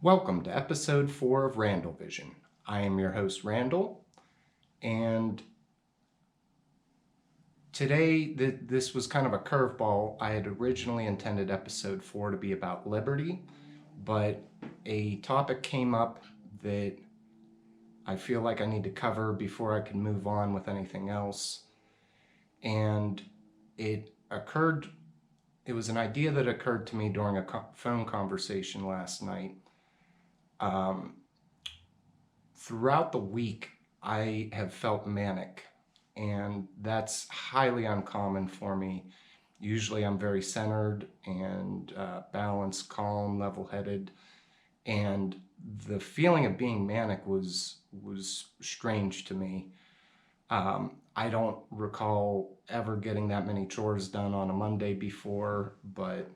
Welcome to episode 4 of Randall Vision. I am your host, Randall, and today this was kind of a curveball. I had originally intended episode 4 to be about liberty, but a topic came up that I feel like I need to cover before I can move on with anything else. And it was an idea that occurred to me during a phone conversation last night. Throughout the week, I have felt manic, and that's highly uncommon for me. Usually I'm very centered and balanced, calm, level-headed, and the feeling of being manic was strange to me. I don't recall ever getting that many chores done on a Monday before, but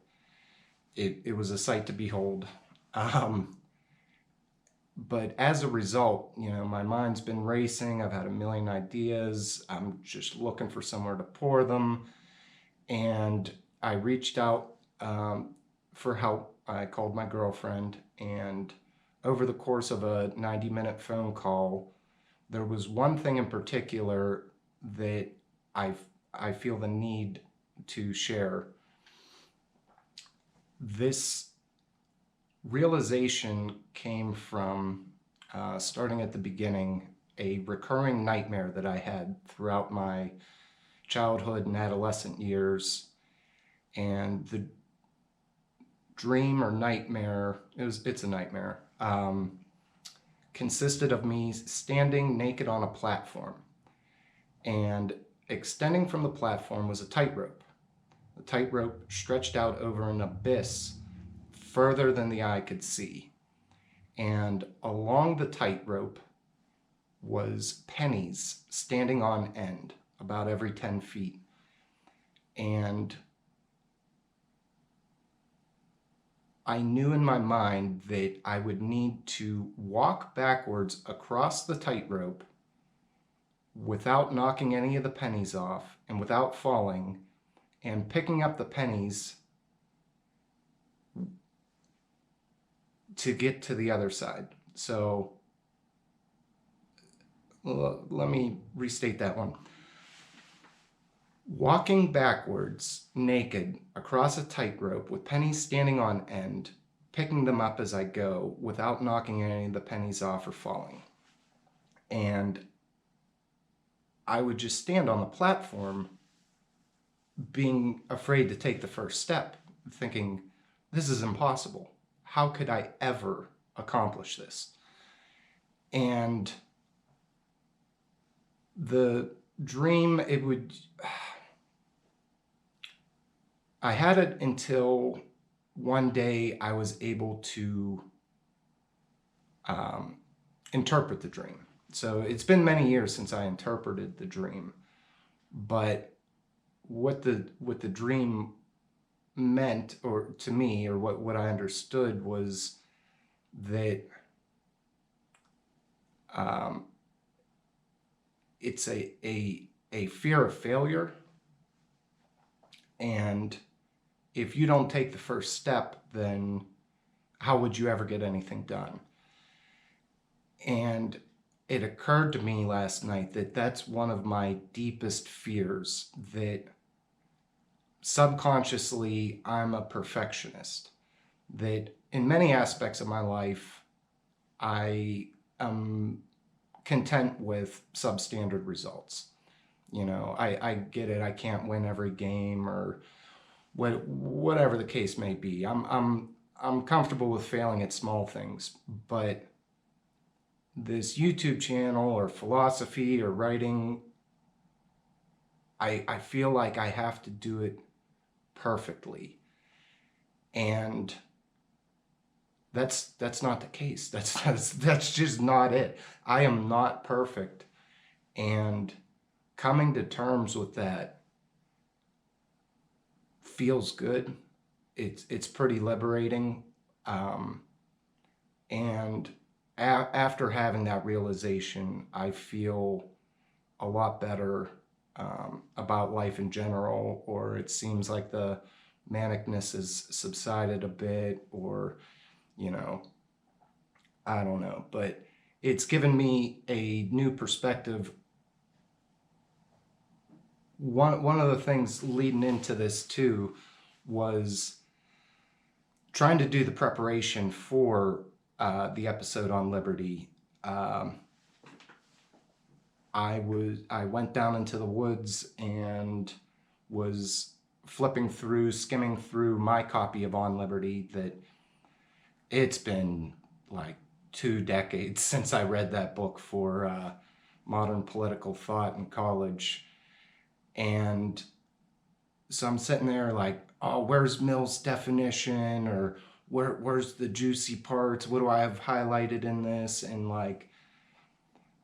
it was a sight to behold. But as a result, my mind's been racing. I've had a million ideas. I'm just looking for somewhere to pour them. And I reached out for help. I called my girlfriend, and over the course of a 90-minute phone call, there was one thing in particular that I feel the need to share. This realization came from, starting at the beginning, a recurring nightmare that I had throughout my childhood and adolescent years. And the dream or nightmare, it's a nightmare, consisted of me standing naked on a platform. And extending from the platform was a tightrope. The tightrope stretched out over an abyss further than the eye could see. And along the tightrope was pennies standing on end about every 10 feet. And I knew in my mind that I would need to walk backwards across the tightrope without knocking any of the pennies off and without falling, and picking up the pennies to get to the other side. So let me restate that one. Walking backwards, naked, across a tightrope with pennies standing on end, picking them up as I go without knocking any of the pennies off or falling. And I would just stand on the platform being afraid to take the first step, thinking, this is impossible. How could I ever accomplish this? And the dream, I had it until one day I was able to interpret the dream. So it's been many years since I interpreted the dream, but what the dream meant, or to me, or what I understood, was that it's a fear of failure, and if you don't take the first step, then how would you ever get anything done? And it occurred to me last night that that's one of my deepest fears, that subconsciously I'm a perfectionist, that in many aspects of my life I am content with substandard results. I get it, I can't win every game, or whatever the case may be. I'm comfortable with failing at small things, but this YouTube channel or philosophy or writing, I feel like I have to do it perfectly. And that's not the case. That's just not it. I am not perfect. And coming to terms with that feels good. It's pretty liberating. And after having that realization, I feel a lot better about life in general, or it seems like the manicness has subsided a bit, or I don't know, but it's given me a new perspective. One of the things leading into this too was trying to do the preparation for the episode on Liberty. Um, I went down into the woods and was skimming through my copy of On Liberty. That it's been like 2 decades since I read that book for modern political thought in college, and so I'm sitting there like, oh, where's Mill's definition, or where's the juicy parts? What do I have highlighted in this? And like,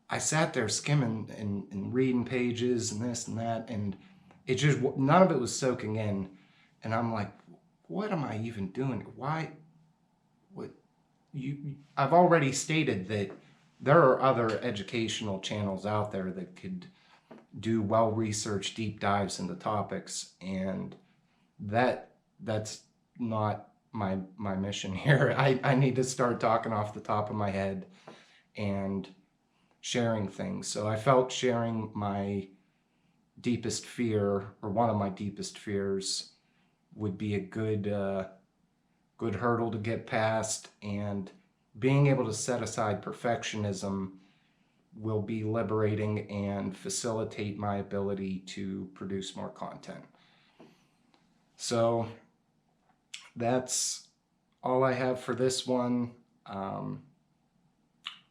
I sat there skimming and reading pages and this and that, and it just, none of it was soaking in. And I'm like, what am I even doing? Why? What? I've already stated that there are other educational channels out there that could do well-researched deep dives into topics, and that's not my mission here. I need to start talking off the top of my head and sharing things. So I felt sharing my deepest fear, or one of my deepest fears, would be a good hurdle to get past, and being able to set aside perfectionism will be liberating and facilitate my ability to produce more content. So that's all I have for this one.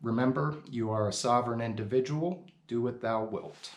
Remember, you are a sovereign individual. Do what thou wilt.